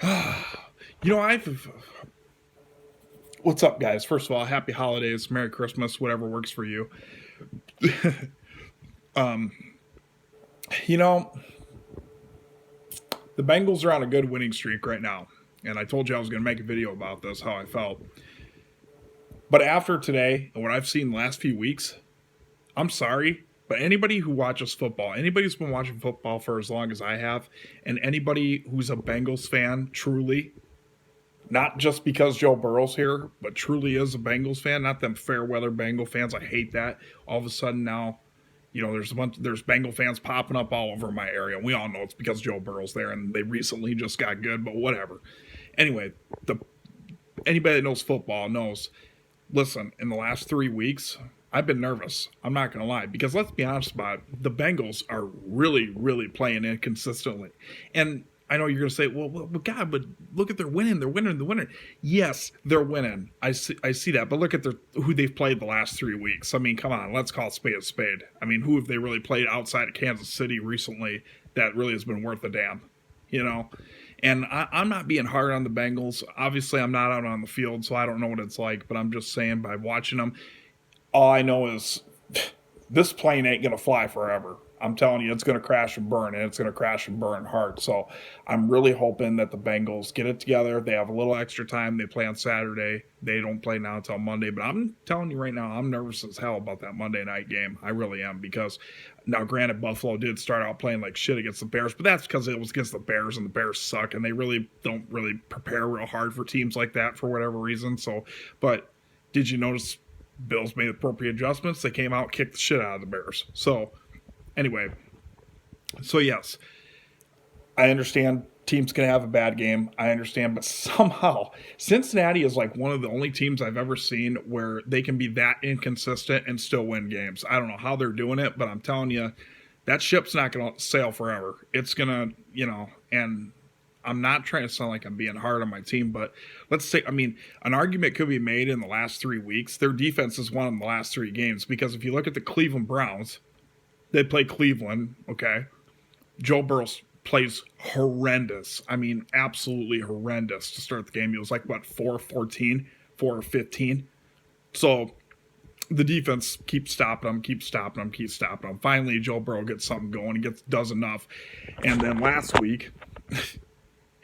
You know, what's up, guys? First of all, happy holidays, Merry Christmas, whatever works for you. um, you know, the Bengals are on a good winning streak right now. And I told you I was going to make a video about this, how I felt. But after today and what I've seen the last few weeks, I'm sorry, but anybody who watches football, anybody who's been watching football for as long as I have, and anybody who's a Bengals fan truly, not just because Joe Burrow's here, but truly is a Bengals fan, not them fair weather Bengal fans. I hate that. All of a sudden now, there's Bengal fans popping up all over my area. We all know it's because Joe Burrow's there and they recently just got good, but whatever. Anyway, anybody that knows football knows, listen, in the last 3 weeks, I've been nervous. I'm not going to lie. Because let's be honest about it, the Bengals are really, really playing inconsistently. And I know you're going to say, well, God, but look at they're winning. They're winning. Yes, they're winning. I see that. But look at who they've played the last 3 weeks. I mean, come on. Let's call a spade a spade. I mean, who have they really played outside of Kansas City recently that really has been worth a damn? You know? And I'm not being hard on the Bengals. Obviously, I'm not out on the field, so I don't know what it's like. But I'm just saying, by watching them, all I know is this plane ain't going to fly forever. I'm telling you, it's going to crash and burn, and it's going to crash and burn hard. So I'm really hoping that the Bengals get it together. They have a little extra time. They play on Saturday. They don't play now until Monday. But I'm telling you right now, I'm nervous as hell about that Monday night game. I really am, because now, granted, Buffalo did start out playing like shit against the Bears, but that's because it was against the Bears, and the Bears suck, and they really don't really prepare real hard for teams like that for whatever reason. So, but did you notice Bills made appropriate adjustments? They came out, kicked the shit out of the Bears. So anyway, so yes, I understand teams can have a bad game. I understand, but somehow Cincinnati is like one of the only teams I've ever seen where they can be that inconsistent and still win games. I don't know how they're doing it, but I'm telling you, that ship's not going to sail forever. It's going to, and I'm not trying to sound like I'm being hard on my team, but let's say, an argument could be made in the last 3 weeks. Their defense has won in the last 3 games, because if you look at the Cleveland Browns, they play Cleveland, okay? Joe Burrow plays horrendous. Absolutely horrendous to start the game. He was like, 4-14, 4-15. So the defense keeps stopping them. Finally, Joe Burrow gets something going. He does enough. And then last week,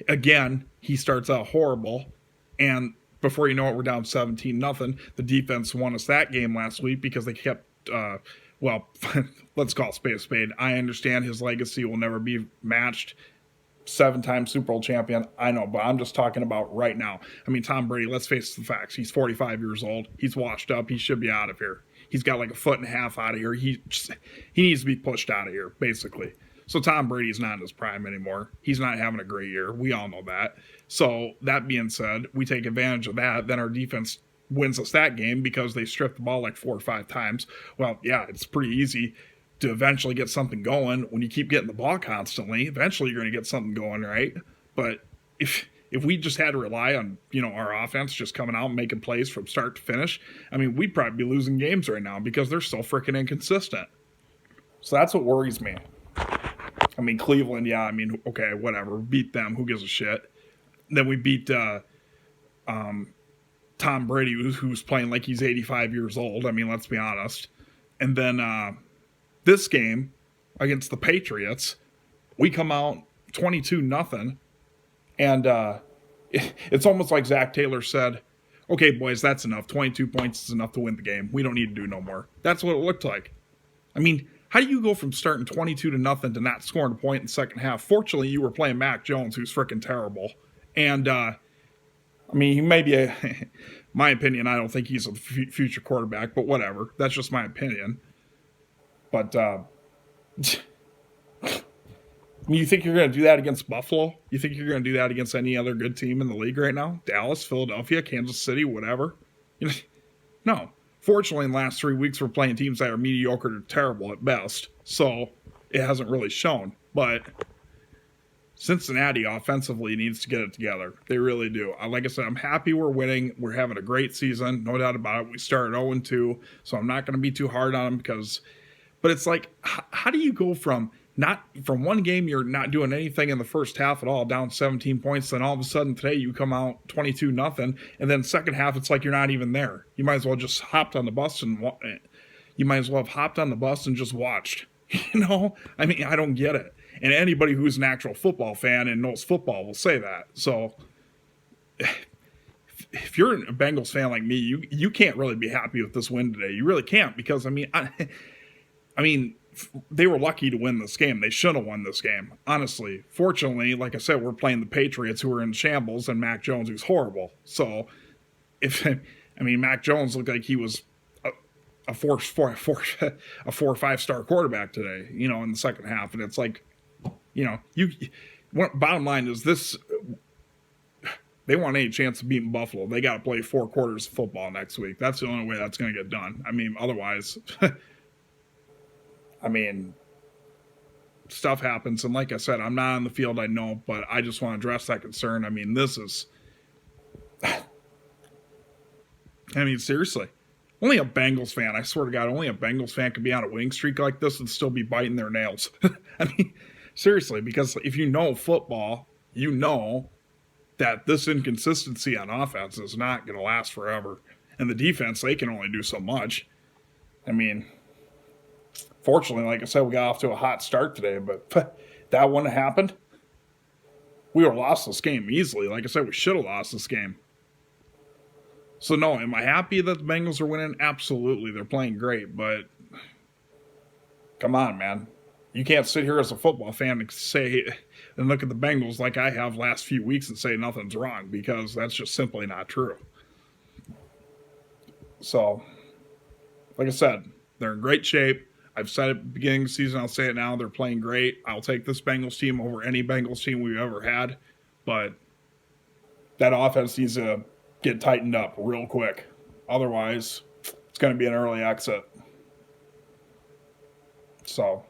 again, he starts out horrible. And before you know it, we're down 17-0. The defense won us that game last week because they kept let's call it spade a spade. I understand his legacy will never be matched. 7-time Super Bowl champion, I know, but I'm just talking about right now. Tom Brady, let's face the facts. He's 45 years old. He's washed up. He should be out of here. He's got like a foot and a half out of here. He needs to be pushed out of here, basically. So Tom Brady's not in his prime anymore. He's not having a great year. We all know that. So that being said, we take advantage of that. Then our defense wins us that game because they stripped the ball like 4 or 5 times. Well, yeah, it's pretty easy to eventually get something going when you keep getting the ball constantly. Eventually, you're going to get something going, right? But if we just had to rely on our offense just coming out and making plays from start to finish, we'd probably be losing games right now because they're so freaking inconsistent. So that's what worries me. Cleveland, yeah. Okay, whatever. Beat them. Who gives a shit? Then we beat Tom Brady, who's playing like he's 85 years old. Let's be honest. And then this game against the Patriots, we come out 22-0. And it's almost like Zach Taylor said, okay, boys, that's enough. 22 points is enough to win the game. We don't need to do no more. That's what it looked like. How do you go from starting 22-0 to not scoring a point in the second half? Fortunately, you were playing Mac Jones, who's freaking terrible. And, he may be my opinion, I don't think he's a future quarterback, but whatever. That's just my opinion. But, you think you're going to do that against Buffalo? You think you're going to do that against any other good team in the league right now? Dallas, Philadelphia, Kansas City, whatever? No. Fortunately, in the last 3 weeks, we're playing teams that are mediocre to terrible at best. So it hasn't really shown. But Cincinnati offensively needs to get it together. They really do. Like I said, I'm happy we're winning. We're having a great season. No doubt about it. We started 0-2, so I'm not going to be too hard on them but it's like, how do you go from not from one game, you're not doing anything in the first half at all, down 17 points. Then all of a sudden today you come out 22-0, and then second half it's like you're not even there. You might as well just hopped on the bus and just watched. I mean, I don't get it. And anybody who's an actual football fan and knows football will say that. So if you're a Bengals fan like me, you can't really be happy with this win today. You really can't, because I mean, they were lucky to win this game. They should have won this game, honestly. Fortunately, like I said, we're playing the Patriots, who are in shambles, and Mac Jones, who's horrible. So Mac Jones looked like he was a 4 or 5 star quarterback today, in the second half. And it's like, bottom line is this: they want any chance of beating Buffalo, they got to play 4 quarters of football next week. That's the only way that's going to get done. Otherwise, stuff happens. And like I said, I'm not on the field, I know, but I just want to address that concern. This is, seriously. Only a Bengals fan, I swear to God, only a Bengals fan could be on a winning streak like this and still be biting their nails. Seriously, because if you know football, you know that this inconsistency on offense is not going to last forever. And the defense, they can only do so much. Fortunately, like I said, we got off to a hot start today, but that wouldn't have happened. We would have lost this game easily. Like I said, we should have lost this game. So, no, am I happy that the Bengals are winning? Absolutely. They're playing great, but come on, man. You can't sit here as a football fan and look at the Bengals like I have last few weeks and say nothing's wrong, because that's just simply not true. So, like I said, they're in great shape. I've said it at the beginning of the season. I'll say it now. They're playing great. I'll take this Bengals team over any Bengals team we've ever had, but that offense needs to get tightened up real quick. Otherwise, it's going to be an early exit. So,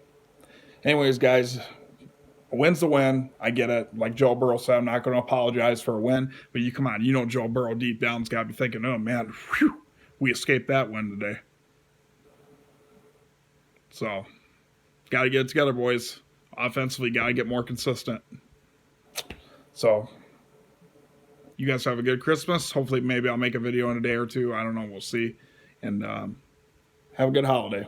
anyways, guys, a win's a win. I get it. Like Joe Burrow said, I'm not going to apologize for a win. But come on, Joe Burrow deep down's got to be thinking, oh, man, we escaped that win today. So, got to get it together, boys. Offensively, got to get more consistent. So, you guys have a good Christmas. Hopefully, maybe I'll make a video in a day or two. I don't know. We'll see. And have a good holiday.